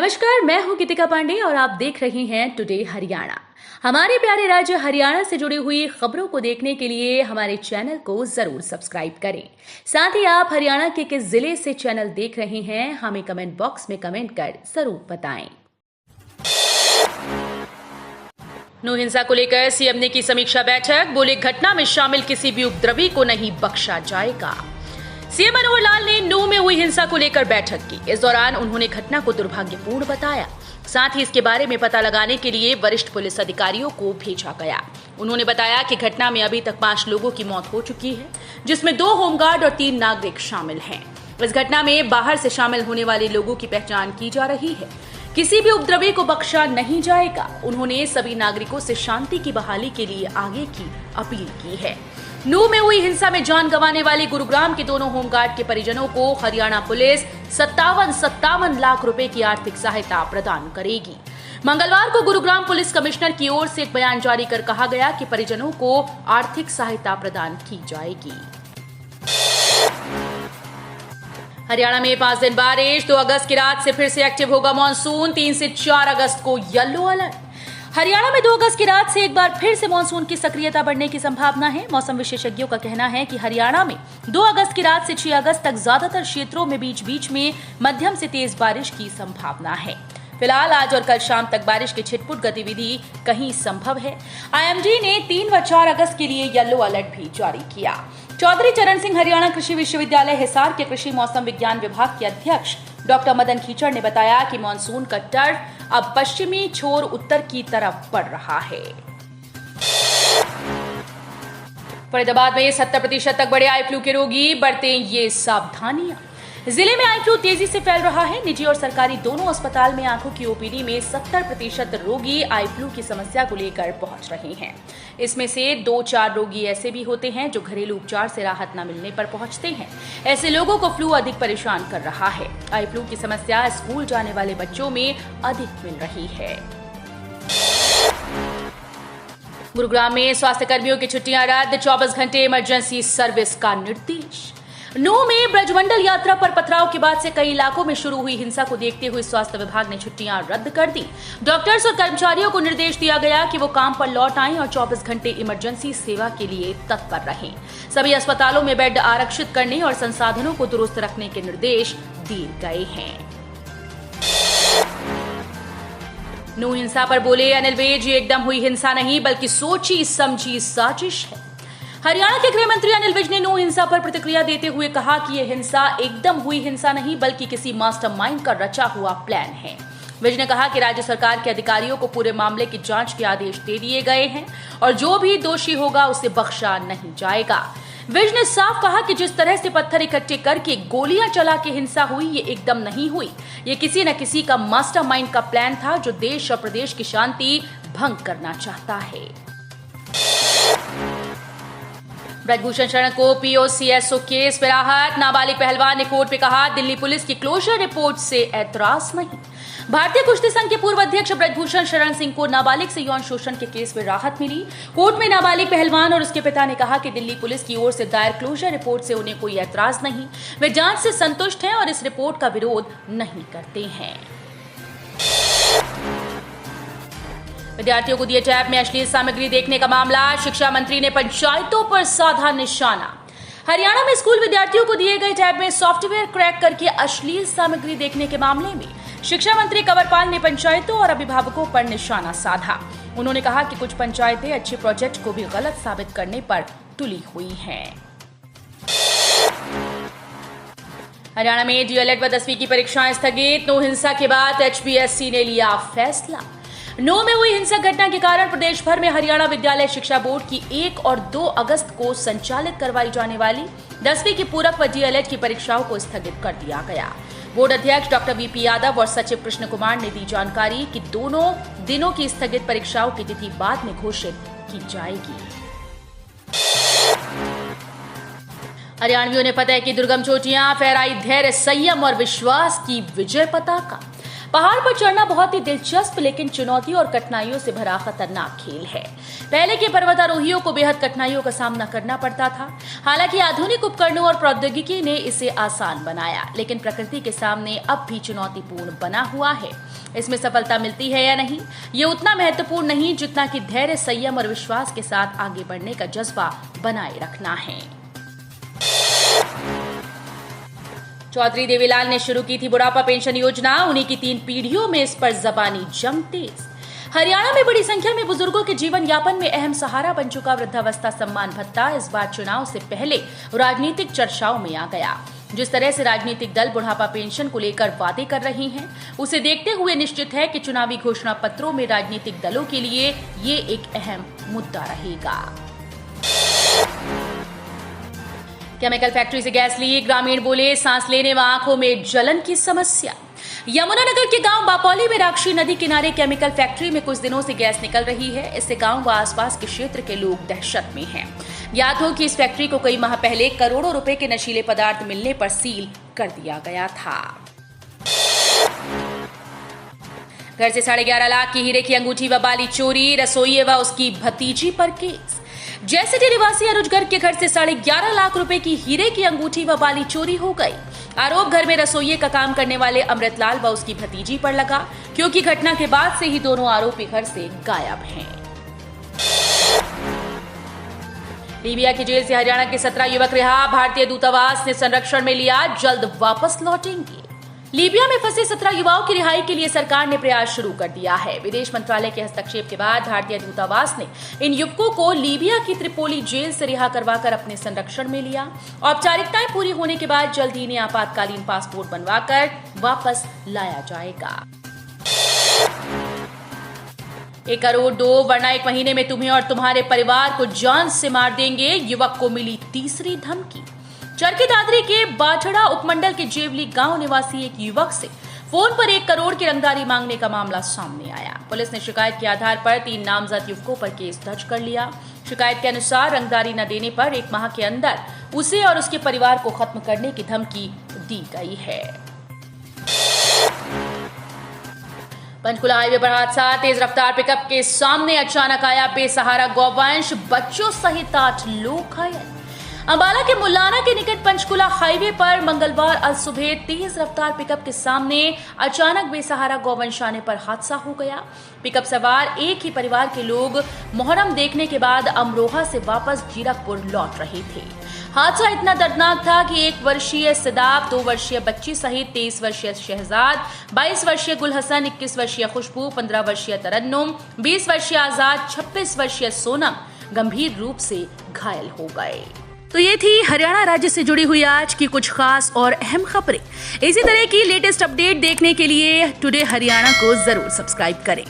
नमस्कार, मैं हूं गीतिका पांडे और आप देख रहे हैं टुडे हरियाणा। हमारे प्यारे राज्य हरियाणा से जुड़ी हुई खबरों को देखने के लिए हमारे चैनल को जरूर सब्सक्राइब करें। साथ ही आप हरियाणा के किस जिले से चैनल देख रहे हैं हमें कमेंट बॉक्स में कमेंट कर जरूर बताएं। नू हिंसा को लेकर सीएम ने की समीक्षा बैठक, बोले घटना में शामिल किसी भी उपद्रवी को नहीं बख्शा जाएगा। सीएम मनोहर लाल ने नू में हुई हिंसा को लेकर बैठक की। इस दौरान उन्होंने घटना को दुर्भाग्यपूर्ण बताया। साथ ही इसके बारे में पता लगाने के लिए वरिष्ठ पुलिस अधिकारियों को भेजा गया। उन्होंने बताया कि घटना में अभी तक 5 लोगों की मौत हो चुकी है, जिसमें 2 होमगार्ड और 3 नागरिक शामिल हैं। इस घटना में बाहर से शामिल होने वाले लोगों की पहचान की जा रही है। किसी भी उपद्रवी को बख्शा नहीं जाएगा। उन्होंने सभी नागरिकों से शांति की बहाली के लिए आगे की अपील की है। नू में हुई हिंसा में जान गंवाने वाले गुरुग्राम के दोनों होमगार्ड के परिजनों को हरियाणा पुलिस 57 लाख रुपए की आर्थिक सहायता प्रदान करेगी। मंगलवार को गुरुग्राम पुलिस कमिश्नर की ओर से एक बयान जारी कर कहा गया कि परिजनों को आर्थिक सहायता प्रदान की जाएगी। हरियाणा में 5 दिन बारिश, 2 अगस्त की रात से फिर से एक्टिव होगा मॉनसून। 3 से 4 अगस्त को येलो अलर्ट। हरियाणा में 2 अगस्त की रात से एक बार फिर से मानसून की सक्रियता बढ़ने की संभावना है। मौसम विशेषज्ञों का कहना है कि हरियाणा में 2 अगस्त की रात से 6 अगस्त तक ज्यादातर क्षेत्रों में बीच बीच में मध्यम से तेज बारिश की संभावना है। फिलहाल आज और कल शाम तक बारिश की छिटपुट गतिविधि कहीं संभव है। आईएमडी ने 3 व 4 अगस्त के लिए येलो अलर्ट भी जारी किया। चौधरी चरण सिंह हरियाणा कृषि विश्वविद्यालय हिसार के कृषि मौसम विज्ञान विभाग के अध्यक्ष डॉक्टर मदन खीचड़ ने बताया कि मानसून का टर्फ अब पश्चिमी छोर उत्तर की तरफ बढ़ रहा है। फरीदाबाद में 70% तक बढ़े आई फ्लू के रोगी, बरतें ये सावधानियां। जिले में आई फ्लू तेजी से फैल रहा है। निजी और सरकारी दोनों अस्पताल में आंखों की ओपीडी में 70% रोगी आई फ्लू की समस्या को लेकर पहुंच रहे हैं। इसमें से 2-4 रोगी ऐसे भी होते हैं जो घरेलू उपचार से राहत न मिलने पर पहुंचते हैं। ऐसे लोगों को फ्लू अधिक परेशान कर रहा है। आई फ्लू की समस्या स्कूल जाने वाले बच्चों में अधिक मिल रही है। गुरुग्राम में स्वास्थ्य कर्मियों की छुट्टियां रद्द, 24 घंटे इमरजेंसी सर्विस का निर्देश। नू में ब्रजमंडल यात्रा पर पथराव के बाद से कई इलाकों में शुरू हुई हिंसा को देखते हुए स्वास्थ्य विभाग ने छुट्टियां रद्द कर दी। डॉक्टर्स और कर्मचारियों को निर्देश दिया गया कि वो काम पर लौट आएं और 24 घंटे इमरजेंसी सेवा के लिए तत्पर रहें। सभी अस्पतालों में बेड आरक्षित करने और संसाधनों को दुरुस्त रखने के निर्देश दिए गए हैं। नू हिंसा पर बोले अनिल विज, ये एकदम हुई हिंसा नहीं बल्कि सोची समझी साजिश है। हरियाणा के गृह मंत्री अनिल विज ने नू हिंसा पर प्रतिक्रिया देते हुए कहा कि यह हिंसा एकदम हुई हिंसा नहीं बल्कि किसी मास्टरमाइंड का रचा हुआ प्लान है। विज ने कहा कि राज्य सरकार के अधिकारियों को पूरे मामले की जांच के आदेश दे दिए गए हैं और जो भी दोषी होगा उसे बख्शा नहीं जाएगा। विज ने साफ कहा कि जिस तरह से पत्थर इकट्ठे करके गोलियां चला के हिंसा हुई, ये एकदम नहीं हुई। ये किसी न किसी का मास्टरमाइंड का प्लान था जो देश और प्रदेश की शांति भंग करना चाहता है। ब्रजभूषण शरण को पीओसीएसओ केस में राहत, नाबालिग पहलवान ने कोर्ट में कहा दिल्ली पुलिस की क्लोजर रिपोर्ट से ऐतराज नहीं। भारतीय कुश्ती संघ के पूर्व अध्यक्ष ब्रजभूषण शरण सिंह को नाबालिग से यौन शोषण के केस में राहत मिली। कोर्ट में नाबालिग पहलवान और उसके पिता ने कहा कि दिल्ली पुलिस की ओर से दायर क्लोजर रिपोर्ट से उन्हें कोई ऐतराज नहीं। वे जांच से संतुष्ट हैं और इस रिपोर्ट का विरोध नहीं करते हैं। विद्यार्थियों को दिए टैब में अश्लील सामग्री देखने का मामला, शिक्षा मंत्री ने पंचायतों पर साधा निशाना। हरियाणा में स्कूल विद्यार्थियों को दिए गए टैब में सॉफ्टवेयर क्रैक करके अश्लील सामग्री देखने के मामले में शिक्षा मंत्री कंवरपाल ने पंचायतों और अभिभावकों पर निशाना साधा। उन्होंने कहा कि कुछ पंचायतें अच्छे प्रोजेक्ट को भी गलत साबित करने पर तुली हुई हैं। हरियाणा में डीएलएड व 10वीं की परीक्षाएं स्थगित, नू हिंसा के बाद एचपीएससी ने लिया फैसला। नू में हुई हिंसक घटना के कारण प्रदेश भर में हरियाणा विद्यालय शिक्षा बोर्ड की 1 और 2 अगस्त को संचालित करवाई जाने वाली 10वीं की पूरक व डीएलएड की परीक्षाओं को स्थगित कर दिया गया। बोर्ड अध्यक्ष डॉक्टर वीपी यादव और सचिव कृष्ण कुमार ने दी जानकारी कि दोनों दिनों की स्थगित परीक्षाओं की तिथि बाद में घोषित की जाएगी। हरियाणवियों ने फतेह की दुर्गम चोटियां, फहराई धैर्य, संयम और विश्वास की विजय पताका। पहाड़ पर चढ़ना बहुत ही दिलचस्प लेकिन चुनौती और कठिनाइयों से भरा खतरनाक खेल है। पहले के पर्वतारोहियों को बेहद कठिनाइयों का सामना करना पड़ता था। हालांकि आधुनिक उपकरणों और प्रौद्योगिकी ने इसे आसान बनाया, लेकिन प्रकृति के सामने अब भी चुनौतीपूर्ण बना हुआ है। इसमें सफलता मिलती है या नहीं, ये उतना महत्वपूर्ण नहीं जितना कि धैर्य, संयम और विश्वास के साथ आगे बढ़ने का जज्बा बनाए रखना है। चौधरी देवीलाल ने शुरू की थी बुढ़ापा पेंशन योजना, उन्हीं की 3 पीढ़ियों में इस पर जबानी जंग तेज। हरियाणा में बड़ी संख्या में बुजुर्गों के जीवन यापन में अहम सहारा बन चुका वृद्धावस्था सम्मान भत्ता इस बार चुनाव से पहले राजनीतिक चर्चाओं में आ गया। जिस तरह से राजनीतिक दल बुढ़ापा पेंशन को लेकर वादे कर रहे हैं, उसे देखते हुए निश्चित है कि चुनावी घोषणा पत्रों में राजनीतिक दलों के लिए ये एक अहम मुद्दा रहेगा। केमिकल फैक्ट्री से गैस लीक, ग्रामीण बोले सांस लेने व आंखों में जलन की समस्या। यमुनानगर के गांव बापौली में राक्षी नदी किनारे केमिकल फैक्ट्री में कुछ दिनों से गैस निकल रही है। इससे गांव व आसपास के क्षेत्र के लोग दहशत में हैं। याद हो कि इस फैक्ट्री को कई माह पहले करोड़ों रुपए के नशीले पदार्थ मिलने पर सील कर दिया गया था। घर से 11.5 लाख की हीरे की अंगूठी व बाली चोरी, रसोई व उसकी भतीजी पर केस। जयसिटी निवासी अनुज गर्ग के घर से 11.5 लाख रुपए की हीरे की अंगूठी व बाली चोरी हो गई। आरोप घर में रसोइये का काम करने वाले अमृतलाल व उसकी भतीजी पर लगा, क्योंकि घटना के बाद से ही दोनों आरोपी घर से गायब हैं। लीबिया की जेल से हरियाणा के 17 युवक रिहा, भारतीय दूतावास ने संरक्षण में लिया, जल्द वापस लौटेंगे। लीबिया में फंसे 17 युवाओं की रिहाई के लिए सरकार ने प्रयास शुरू कर दिया है। विदेश मंत्रालय के हस्तक्षेप के बाद भारतीय दूतावास ने इन युवकों को लीबिया की त्रिपोली जेल से रिहा करवाकर अपने संरक्षण में लिया। औपचारिकताएं पूरी होने के बाद जल्द ही इन्हें आपातकालीन पासपोर्ट बनवाकर वापस लाया जाएगा। 1 करोड़ दो, वरना 1 महीने में तुम्हें और तुम्हारे परिवार को जान से मार देंगे, युवक को मिली तीसरी धमकी। चरखी दादरी के बाठड़ा उपमंडल के जेवली गांव निवासी एक युवक से फोन पर 1 करोड़ की रंगदारी मांगने का मामला सामने आया। पुलिस ने शिकायत के आधार पर 3 नामजद युवकों पर केस दर्ज कर लिया। शिकायत के अनुसार रंगदारी न देने पर 1 माह के अंदर उसे और उसके परिवार को खत्म करने की धमकी दी गई है। पंचकुला हाईवे पर हादसा, तेज रफ्तार पिकअप के सामने अचानक आया बेसहारा गौवंश, बच्चों सहित 8 लोग घायल। अंबाला के मुलाना के निकट पंचकुला हाईवे पर मंगलवार अल सुबह तेज रफ्तार पिकअप के सामने अचानक बेसहारा गौवंश आने पर हादसा हो गया। पिकअप सवार एक ही परिवार के लोग मुहर्रम देखने के बाद अमरोहा से वापस जीरकपुर लौट रहे थे। हादसा इतना दर्दनाक था कि 1 वर्षीय सिदाब, 2 वर्षीय बच्ची सहित 23 वर्षीय शहजाद, 22 वर्षीय गुलहसन, 21 वर्षीय खुशबू, 15 वर्षीय तरन्नुम, 20 वर्षीय आजाद, 26 वर्षीय सोनम गंभीर रूप से घायल हो गए। तो ये थी हरियाणा राज्य से जुड़ी हुई आज की कुछ खास और अहम खबरें। इसी तरह की लेटेस्ट अपडेट देखने के लिए टुडे हरियाणा को जरूर सब्सक्राइब करें।